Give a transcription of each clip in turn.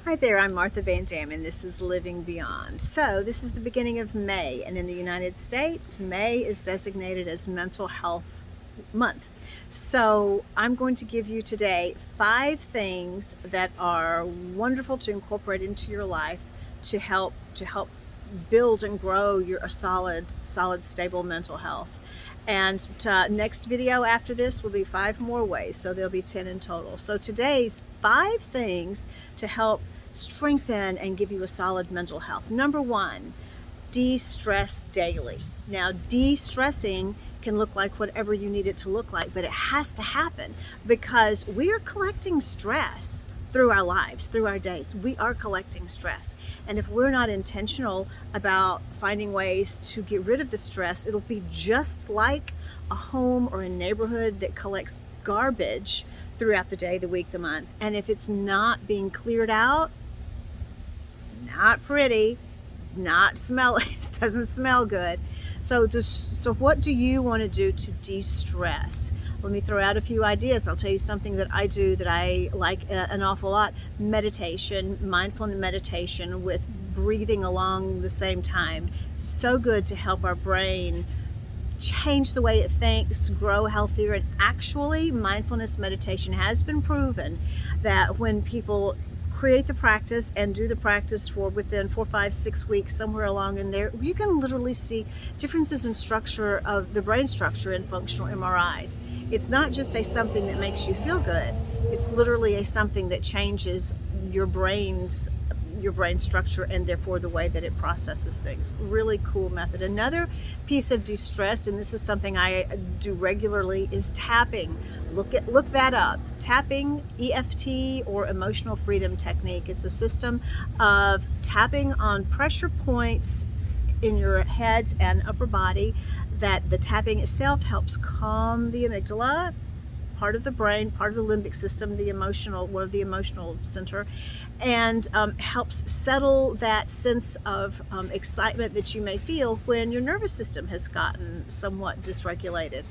Hi there, I'm Martha Van Dam, and this is Living Beyond. So, this is the beginning of May, and in the United States, May is designated as Mental Health Month. So, I'm going to give you today 5 things that are wonderful to incorporate into your life to help build and grow a solid, stable mental health. And next video after this will be 5 more ways, so there'll be 10 in total. So today's 5 things to help strengthen and give you a solid mental health. Number 1, de-stress daily. Now, de-stressing can look like whatever you need it to look like, but it has to happen because we are collecting stress through our lives, through our days. We are collecting stress. And if we're not intentional about finding ways to get rid of the stress, it'll be just like a home or a neighborhood that collects garbage throughout the day, the week, the month. And if it's not being cleared out, not pretty, not smelly, it doesn't smell good. So what do you want to do to de-stress? Let me throw out a few ideas. I'll tell you something that I do that I like an awful lot. Meditation, mindful meditation with breathing along the same time. So good to help our brain change the way it thinks, grow healthier. And actually, mindfulness meditation has been proven that when people create the practice and do the practice for within 4, 5, 6 weeks, somewhere along in there, you can literally see differences in structure of the brain structure in functional MRIs. It's not just something that makes you feel good. It's literally something that changes your brain structure and therefore the way that it processes things. Really cool method. Another piece of de-stress, and this is something I do regularly, is tapping. Look that up. Tapping, EFT, or emotional freedom technique. It's a system of tapping on pressure points in your head and upper body. That the tapping itself helps calm the amygdala, part of the brain, part of the limbic system, one of the emotional center, and helps settle that sense of excitement that you may feel when your nervous system has gotten somewhat dysregulated.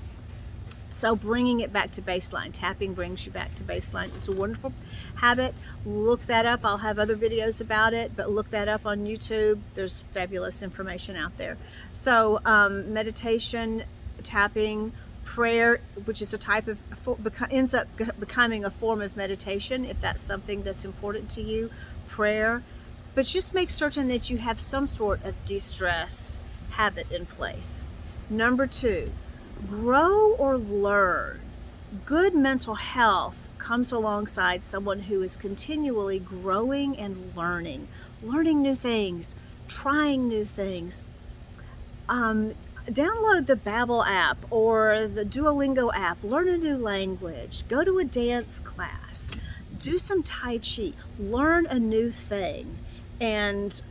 So bringing it back to baseline. Tapping brings you back to baseline. It's a wonderful habit. Look that up. I'll have other videos about it, but look that up on YouTube. There's fabulous information out there. So meditation, tapping, prayer, which is a type of, ends up becoming a form of meditation if that's something that's important to you. Prayer. But just make certain that you have some sort of de-stress habit in place. Number 2, grow or learn. Good mental health comes alongside someone who is continually growing and learning new things, trying new things. Download the Babbel app or the Duolingo app, learn a new language, go to a dance class, do some Tai Chi, learn a new thing. And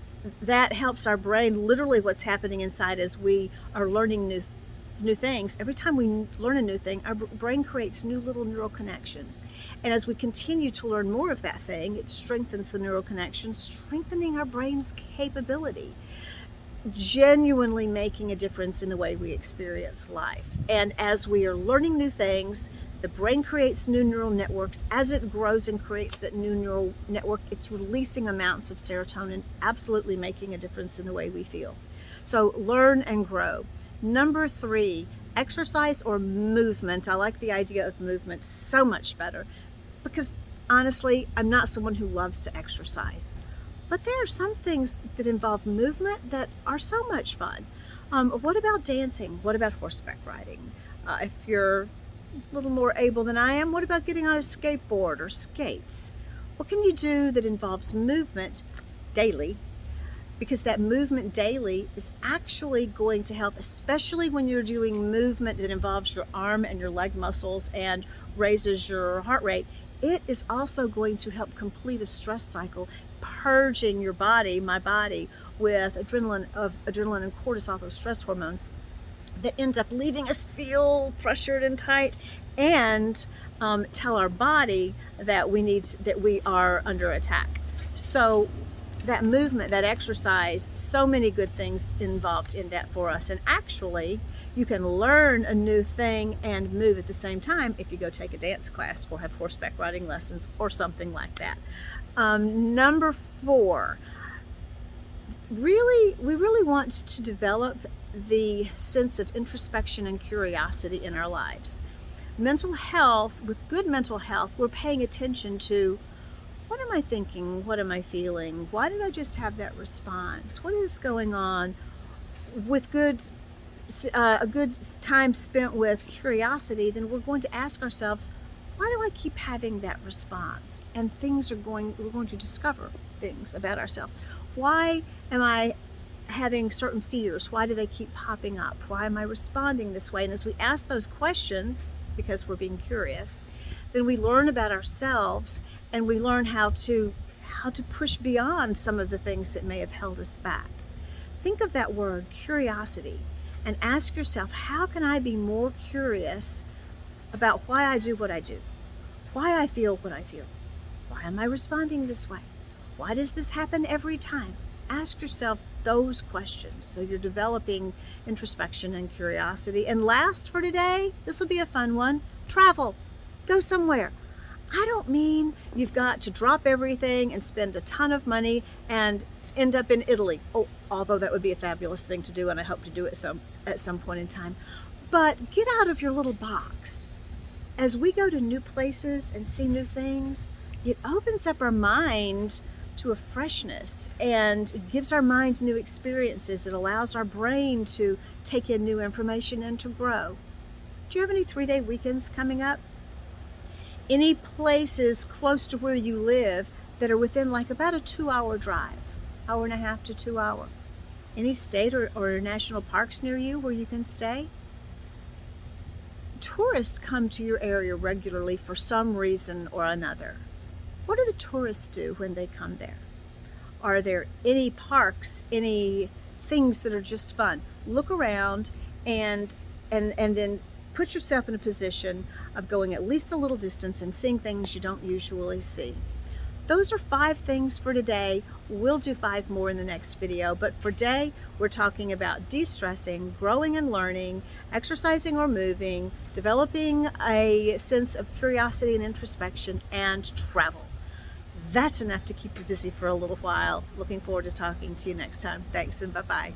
that helps our brain. Literally what's happening inside as we are learning new things, every time we learn a new thing, our brain creates new little neural connections. And as we continue to learn more of that thing, it strengthens the neural connections, strengthening our brain's capability, genuinely making a difference in the way we experience life. And as we are learning new things, the brain creates new neural networks. As it grows and creates that new neural network, it's releasing amounts of serotonin, absolutely making a difference in the way we feel. So learn and grow. Number 3, exercise or movement. I like the idea of movement so much better because honestly, I'm not someone who loves to exercise. But there are some things that involve movement that are so much fun. What about dancing? What about horseback riding? If you're a little more able than I am, what about getting on a skateboard or skates? What can you do that involves movement daily? Because that movement daily is actually going to help, especially when you're doing movement that involves your arm and your leg muscles and raises your heart rate. It is also going to help complete a stress cycle, purging your body, my body, with adrenaline and cortisol, those stress hormones that end up leaving us feel pressured and tight, and tell our body that we are under attack. So that movement, that exercise, so many good things involved in that for us. And actually, you can learn a new thing and move at the same time if you go take a dance class or have horseback riding lessons or something like that. Number 4, we really want to develop the sense of introspection and curiosity in our lives. Mental health, with good mental health, we're paying attention to what am I thinking? What am I feeling? Why did I just have that response? What is going on? With a good time spent with curiosity, then we're going to ask ourselves, why do I keep having that response? And we're going to discover things about ourselves. Why am I having certain fears? Why do they keep popping up? Why am I responding this way? And as we ask those questions, because we're being curious, then we learn about ourselves, and we learn how to push beyond some of the things that may have held us back. Think of that word, curiosity, and ask yourself, how can I be more curious about why I do what I do? Why I feel what I feel? Why am I responding this way? Why does this happen every time? Ask yourself those questions so you're developing introspection and curiosity. And last for today, this will be a fun one, travel. Go somewhere. I don't mean you've got to drop everything and spend a ton of money and end up in Italy. Oh, although that would be a fabulous thing to do, and I hope to do it at some point in time. But get out of your little box. As we go to new places and see new things, it opens up our mind to a freshness, and it gives our mind new experiences. It allows our brain to take in new information and to grow. Do you have any 3-day weekends coming up? Any places close to where you live that are within like about a 2-hour drive, 1.5 to 2 hour? Any state or national parks near you where you can stay? Tourists come to your area regularly for some reason or another. What do the tourists do when they come there? Are there any parks, any things that are just fun? Look around and then put yourself in a position of going at least a little distance and seeing things you don't usually see. Those are 5 things for today. We'll do 5 more in the next video, but for today, we're talking about de-stressing, growing and learning, exercising or moving, developing a sense of curiosity and introspection, and travel. That's enough to keep you busy for a little while. Looking forward to talking to you next time. Thanks, and bye-bye.